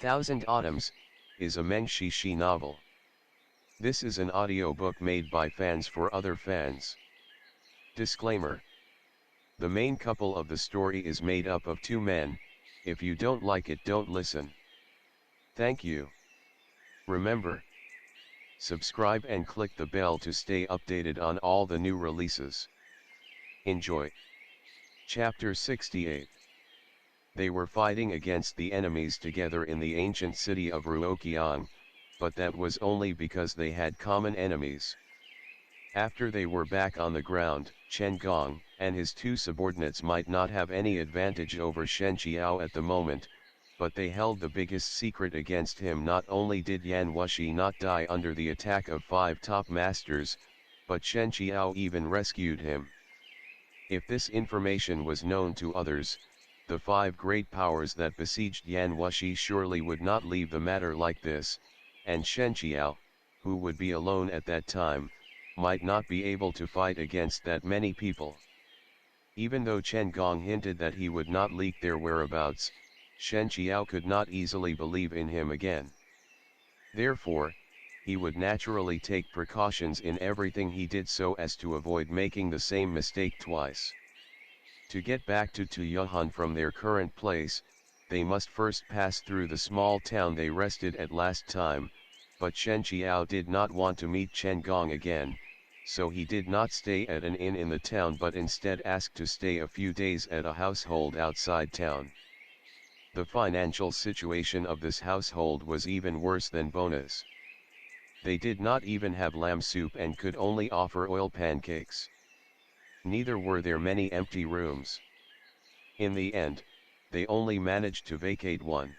Thousand Autumns, is a Meng Xi Shi novel. This is an audiobook made by fans for other fans. Disclaimer. The main couple of the story is made up of two men. If you don't like it, don't listen. Thank you. Remember, subscribe and click the bell to stay updated on all the new releases. Enjoy. Chapter 68. They were fighting against the enemies together in the ancient city of Ruoqiang, but that was only because they had common enemies. After they were back on the ground, Chen Gong and his two subordinates might not have any advantage over Shen Qiao at the moment, but they held the biggest secret against him. Not only did Wushi not die under the attack of 5 top masters, but Shen Qiao even rescued him. If this information was known to others, the 5 great powers that besieged Wushi surely would not leave the matter like this, and Shen Qiao, who would be alone at that time, might not be able to fight against that many people. Even though Chen Gong hinted that he would not leak their whereabouts, Shen Qiao could not easily believe in him again. Therefore, he would naturally take precautions in everything he did so as to avoid making the same mistake twice. To get back to Tuyuhan from their current place, they must first pass through the small town they rested at last time, but Shen Qiao did not want to meet Chen Gong again, so he did not stay at an inn in the town but instead asked to stay a few days at a household outside town. The financial situation of this household was even worse than Bona's. They did not even have lamb soup and could only offer oil pancakes. Neither were there many empty rooms. In the end, they only managed to vacate one.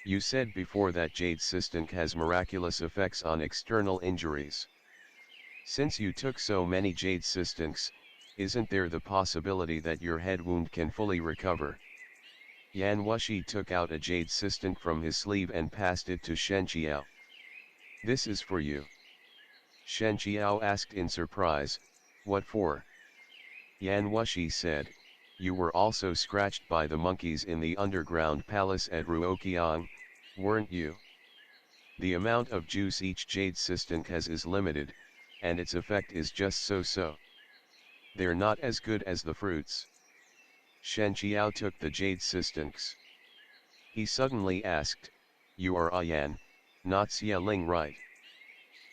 You said before that jade sistunk has miraculous effects on external injuries. Since you took so many jade sistunks, isn't there the possibility that your head wound can fully recover? Wushi took out a jade sistunk from his sleeve and passed it to Shen Qiao. This is for you. Shen Qiao asked in surprise, what for? Wushi said, you were also scratched by the monkeys in the underground palace at Ruoqiang, weren't you? The amount of juice each jade sistunk has is limited, and its effect is just so-so. They're not as good as the fruits. Shen Qiao took the jade sistunks. He suddenly asked, you are Yan, not Xia Ling, right?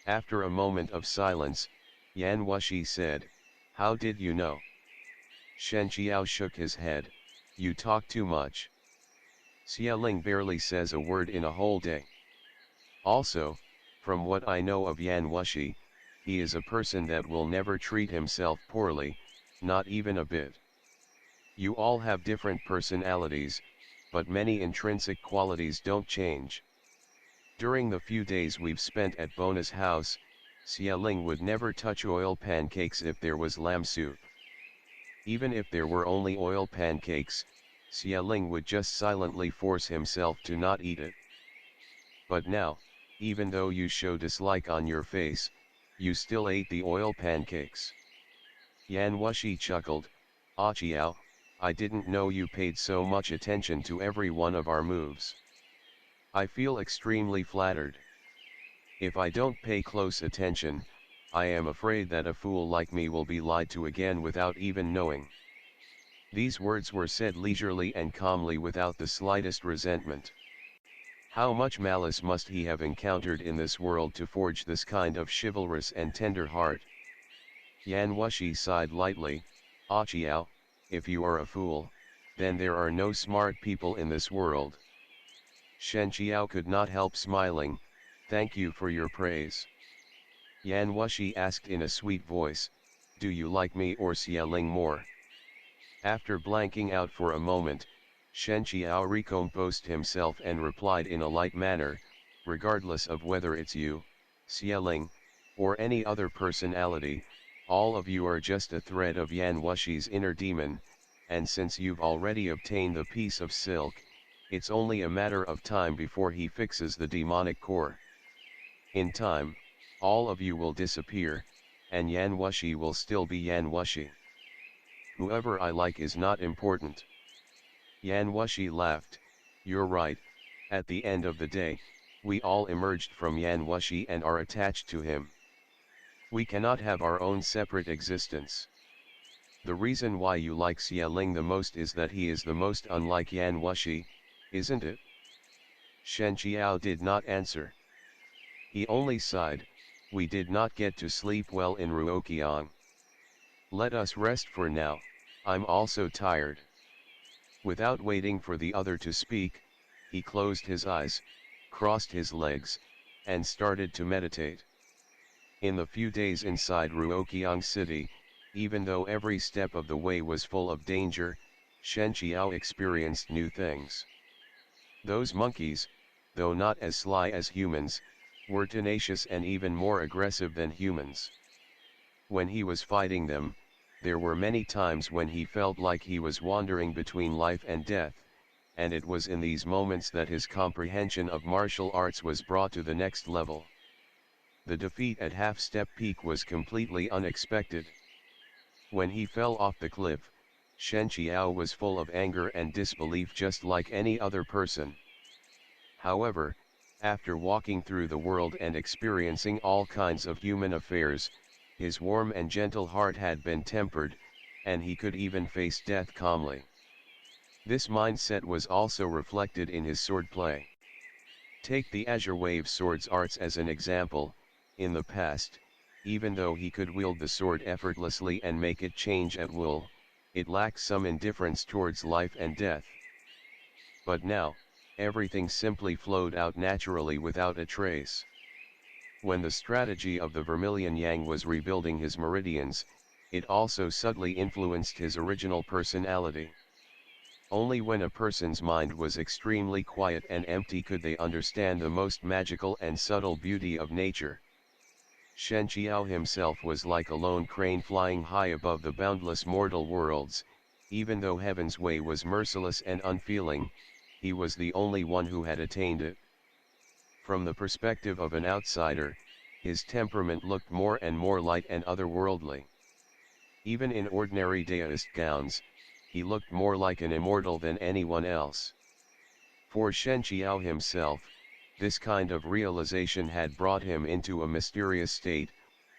After a moment of silence, Wushi said, how did you know? Shen Qiao shook his head, you talk too much. Xia Ling barely says a word in a whole day. Also, from what I know of Wushi, he is a person that will never treat himself poorly, not even a bit. You all have different personalities, but many intrinsic qualities don't change. During the few days we've spent at Bona's house, Xia Ling would never touch oil pancakes if there was lamb soup. Even if there were only oil pancakes, Xia Ling would just silently force himself to not eat it. But now, even though you show dislike on your face, you still ate the oil pancakes. Wushi chuckled, Ah Qiao, I didn't know you paid so much attention to every one of our moves. I feel extremely flattered. If I don't pay close attention, I am afraid that a fool like me will be lied to again without even knowing. These words were said leisurely and calmly without the slightest resentment. How much malice must he have encountered in this world to forge this kind of chivalrous and tender heart? Wushi sighed lightly, Ah Qiao, if you are a fool, then there are no smart people in this world. Shen Qiao could not help smiling, thank you for your praise. Wushi asked in a sweet voice, do you like me or Xia Ling more? After blanking out for a moment, Shen Qiao recomposed himself and replied in a light manner, regardless of whether it's you, Xia Ling, or any other personality, all of you are just a thread of Wushi's inner demon, and since you've already obtained the piece of silk, it's only a matter of time before he fixes the demonic core. In time, all of you will disappear, and Wushi will still be Wushi. Whoever I like is not important. Wushi laughed, you're right, At the end of the day, we all emerged from Yan Wushi and are attached to him. We cannot have our own separate existence. The reason why you like Xie Ling the most is that he is the most unlike Yan Wushi, isn't it? Shen Qiao did not answer. He only sighed. We did not get to sleep well in Ruoqiang. Let us rest for now, I'm also tired. Without waiting for the other to speak, he closed his eyes, crossed his legs, and started to meditate. In the few days inside Ruoqiang city, even though every step of the way was full of danger, Shen Qiao experienced new things. Those monkeys, though not as sly as humans, were tenacious and even more aggressive than humans. When he was fighting them, there were many times when he felt like he was wandering between life and death, and it was in these moments that his comprehension of martial arts was brought to the next level. The defeat at Half-Step Peak was completely unexpected. When he fell off the cliff, Shen Qiao was full of anger and disbelief just like any other person. However, after walking through the world and experiencing all kinds of human affairs, his warm and gentle heart had been tempered, and he could even face death calmly. This mindset was also reflected in his swordplay. Take the Azure Wave Swords arts as an example. In the past, even though he could wield the sword effortlessly and make it change at will, it lacked some indifference towards life and death. But now, everything simply flowed out naturally without a trace. When the strategy of the Vermilion Yang was rebuilding his meridians, it also subtly influenced his original personality. Only when a person's mind was extremely quiet and empty could they understand the most magical and subtle beauty of nature. Shen Qiao himself was like a lone crane flying high above the boundless mortal worlds. Even though heaven's way was merciless and unfeeling, he was the only one who had attained it. From the perspective of an outsider, his temperament looked more and more light and otherworldly. Even in ordinary Daoist gowns, he looked more like an immortal than anyone else. For Shen Qiao himself, this kind of realization had brought him into a mysterious state,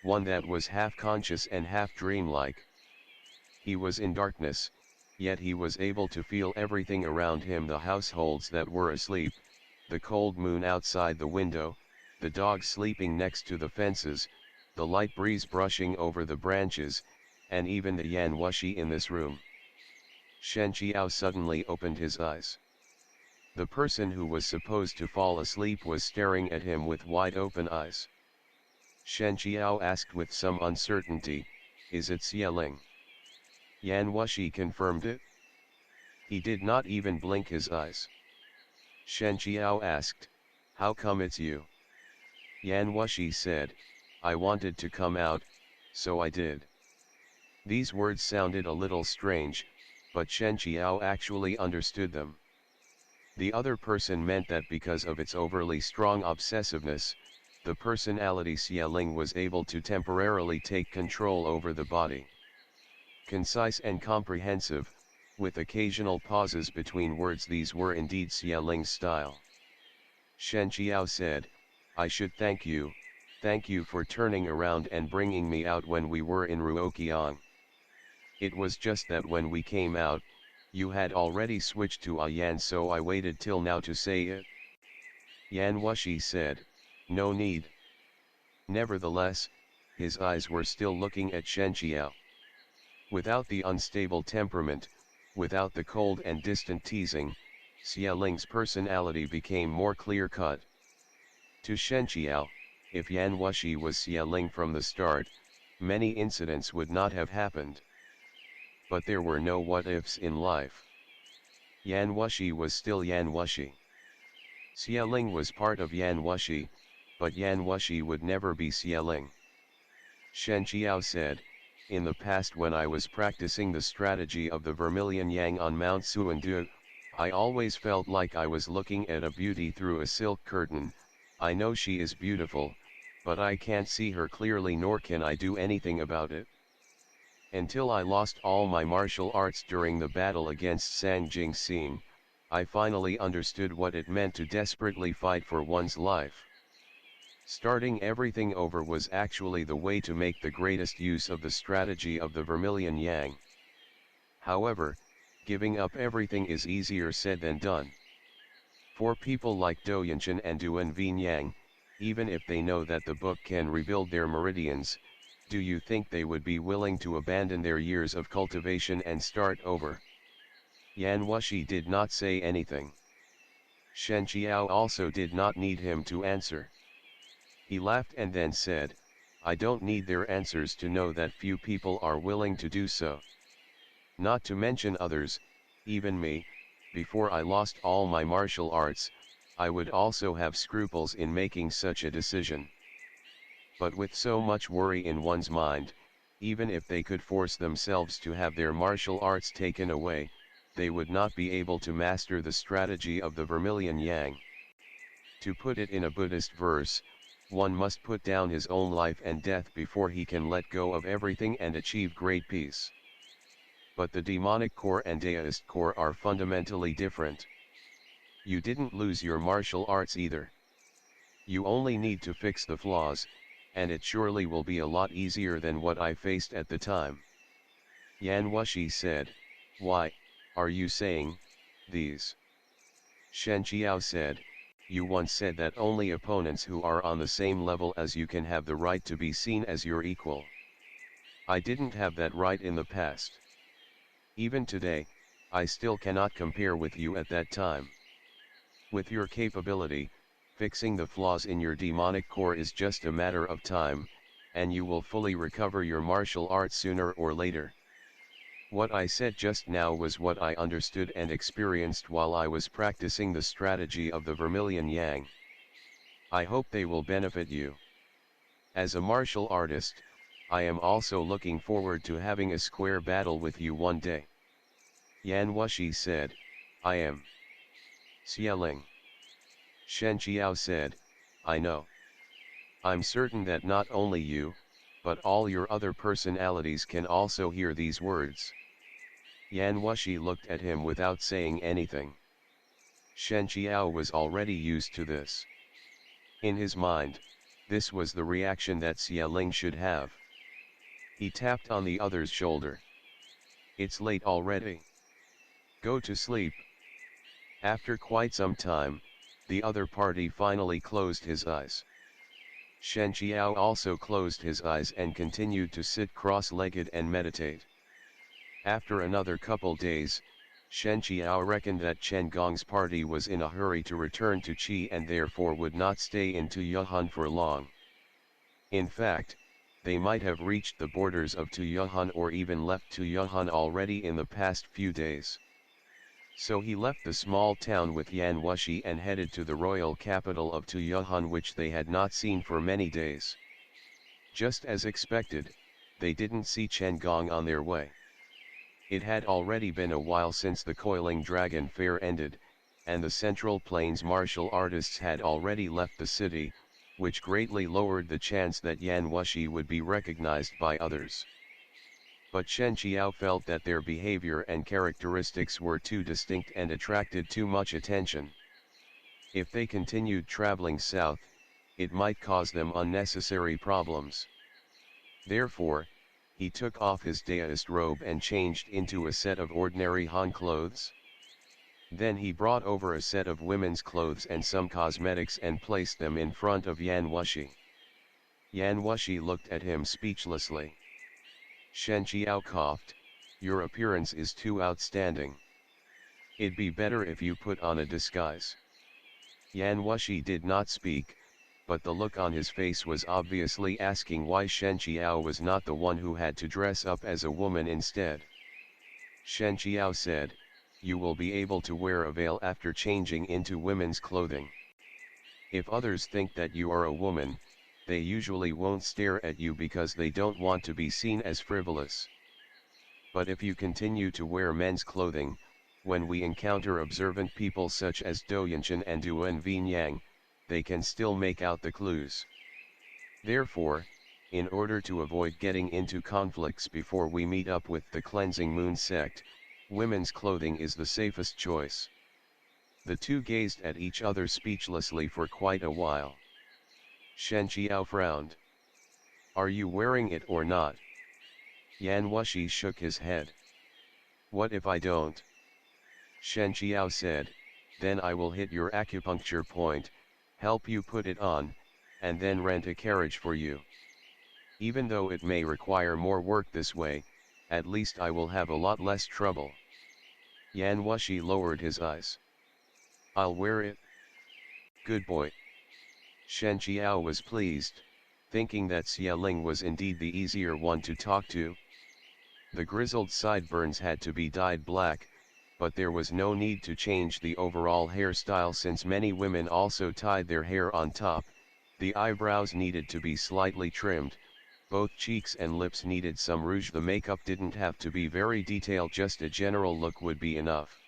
one that was half conscious and half dreamlike. He was in darkness, yet he was able to feel everything around him: the households that were asleep, the cold moon outside the window, the dogs sleeping next to the fences, the light breeze brushing over the branches, and even the Yan Wushi in this room. Shen Qiao suddenly opened his eyes. The person who was supposed to fall asleep was staring at him with wide-open eyes. Shen Qiao asked with some uncertainty, "Is it Xie Ling?" Yan Wushi confirmed it. He did not even blink his eyes. Shen Qiao asked, "How come it's you?" Yan Wushi said, "I wanted to come out, so I did." These words sounded a little strange, but Shen Qiao actually understood them. The other person meant that because of its overly strong obsessiveness, the personality Xie Ling was able to temporarily take control over the body. Concise and comprehensive, with occasional pauses between words, these were indeed Xie Ling's style. Shen Qiao said, "I should thank you for turning around and bringing me out when we were in Ruoqiang. It was just that when we came out, you had already switched to Yan, so I waited till now to say it." Yan Wushi said, "No need." Nevertheless, his eyes were still looking at Shen Qiao. Without the unstable temperament, without the cold and distant teasing, Xie Ling's personality became more clear-cut. To Shen Qiao, if Yan Wushi was Xie Ling from the start, many incidents would not have happened. But there were no what-ifs in life. Yan Wushi was still Yan Wushi. Xie Ling was part of Yan Wushi, but Yan Wushi would never be Xie Ling. Shen Qiao said, "In the past, when I was practicing the strategy of the Vermilion Yang on Mount Xuandu, I always felt like I was looking at a beauty through a silk curtain. I know she is beautiful, but I can't see her clearly, nor can I do anything about it. Until I lost all my martial arts during the battle against Sang Jing Xing, I finally understood what it meant to desperately fight for one's life. Starting everything over was actually the way to make the greatest use of the strategy of the vermilion yang. However, giving up everything is easier said than done. For people like Douyinshan and Duan Yang, even if they know that the book can rebuild their meridians, do you think they would be willing to abandon their years of cultivation and start over? Yan Wushi did not say anything. Shen Qiao also did not need him to answer. He laughed and then said, I don't need their answers to know that few people are willing to do so. Not to mention others, even me, before I lost all my martial arts, I would also have scruples in making such a decision. But with so much worry in one's mind, even if they could force themselves to have their martial arts taken away, they would not be able to master the strategy of the vermilion yang. To put it in a Buddhist verse, one must put down his own life and death before he can let go of everything and achieve great peace. But the demonic core and Daoist core are fundamentally different. You didn't lose your martial arts either. You only need to fix the flaws, and it surely will be a lot easier than what I faced at the time. Yan Wushi said, why, are you saying, these? Shen Qiao said, you once said that only opponents who are on the same level as you can have the right to be seen as your equal. I didn't have that right in the past. Even today, I still cannot compare with you at that time. With your capability, fixing the flaws in your demonic core is just a matter of time, and you will fully recover your martial arts sooner or later. What I said just now was what I understood and experienced while I was practicing the strategy of the vermilion yang. I hope they will benefit you. As a martial artist, I am also looking forward to having a square battle with you one day. Yan Wushi said, I am. Xieling. Shen Qiao said, I know. I'm certain that not only you, but all your other personalities can also hear these words. Yan Wushi looked at him without saying anything. Shen Qiao was already used to this. In his mind, this was the reaction that Xieling should have. He tapped on the other's shoulder. It's late already. Go to sleep. After quite some time, the other party finally closed his eyes. Shen Qiao also closed his eyes and continued to sit cross-legged and meditate. After another couple days, Shen Qiao reckoned that Chen Gong's party was in a hurry to return to Qi and therefore would not stay in Tuyuhan for long. In fact, they might have reached the borders of Tuyuhan or even left Tuyuhan already in the past few days. So he left the small town with Yan Wushi and headed to the royal capital of Tuyuhan, which they had not seen for many days. Just as expected, they didn't see Chen Gong on their way. It had already been a while since the Coiling Dragon Fair ended, and the Central Plains martial artists had already left the city, which greatly lowered the chance that Yan Wushi would be recognized by others. But Shen Qiao felt that their behavior and characteristics were too distinct and attracted too much attention. If they continued traveling south, it might cause them unnecessary problems. Therefore, he took off his Daoist robe and changed into a set of ordinary Han clothes. Then he brought over a set of women's clothes and some cosmetics and placed them in front of Yan Wushi. Yan Wushi looked at him speechlessly. Shen Qiao coughed, your appearance is too outstanding. It'd be better if you put on a disguise. Yan Wushi did not speak, but the look on his face was obviously asking why Shen Qiao was not the one who had to dress up as a woman instead. Shen Qiao said, you will be able to wear a veil after changing into women's clothing. If others think that you are a woman, they usually won't stare at you because they don't want to be seen as frivolous. But if you continue to wear men's clothing, when we encounter observant people such as Douyinshan and Duan Yang, they can still make out the clues. Therefore, in order to avoid getting into conflicts before we meet up with the Cleansing Moon sect, women's clothing is the safest choice. The two gazed at each other speechlessly for quite a while. Shen Qiao frowned. "Are you wearing it or not?" Wushi shook his head. "What if I don't?" Shen Qiao said, "Then I will hit your acupuncture point, help you put it on, and then rent a carriage for you. Even though it may require more work this way, at least I will have a lot less trouble." Wushi lowered his eyes. "I'll wear it." "Good boy." Shen Qiao was pleased, thinking that Xia Ling was indeed the easier one to talk to. The grizzled sideburns had to be dyed black, but there was no need to change the overall hairstyle since many women also tied their hair on top. The eyebrows needed to be slightly trimmed, both cheeks and lips needed some rouge. The makeup didn't have to be very detailed, just a general look would be enough.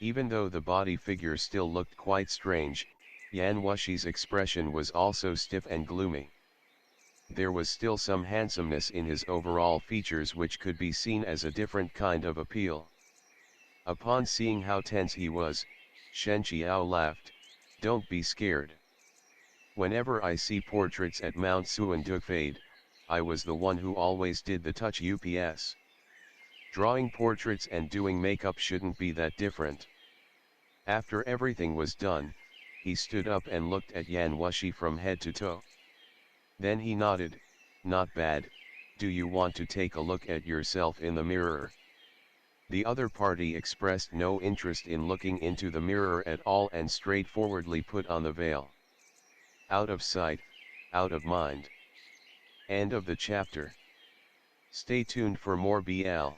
Even though the body figure still looked quite strange, Wushi's expression was also stiff and gloomy. There was still some handsomeness in his overall features which could be seen as a different kind of appeal. Upon seeing how tense he was, Shen Qiao laughed. "Don't be scared. Whenever I see portraits at Mount Xuandu, I was the one who always did the touch ups. Drawing portraits and doing makeup shouldn't be that different." After everything was done, he stood up and looked at Wushi from head to toe. Then he nodded. "Not bad. Do you want to take a look at yourself in the mirror?" The other party expressed no interest in looking into the mirror at all and straightforwardly put on the veil. Out of sight, out of mind. End of the chapter. Stay tuned for more BL.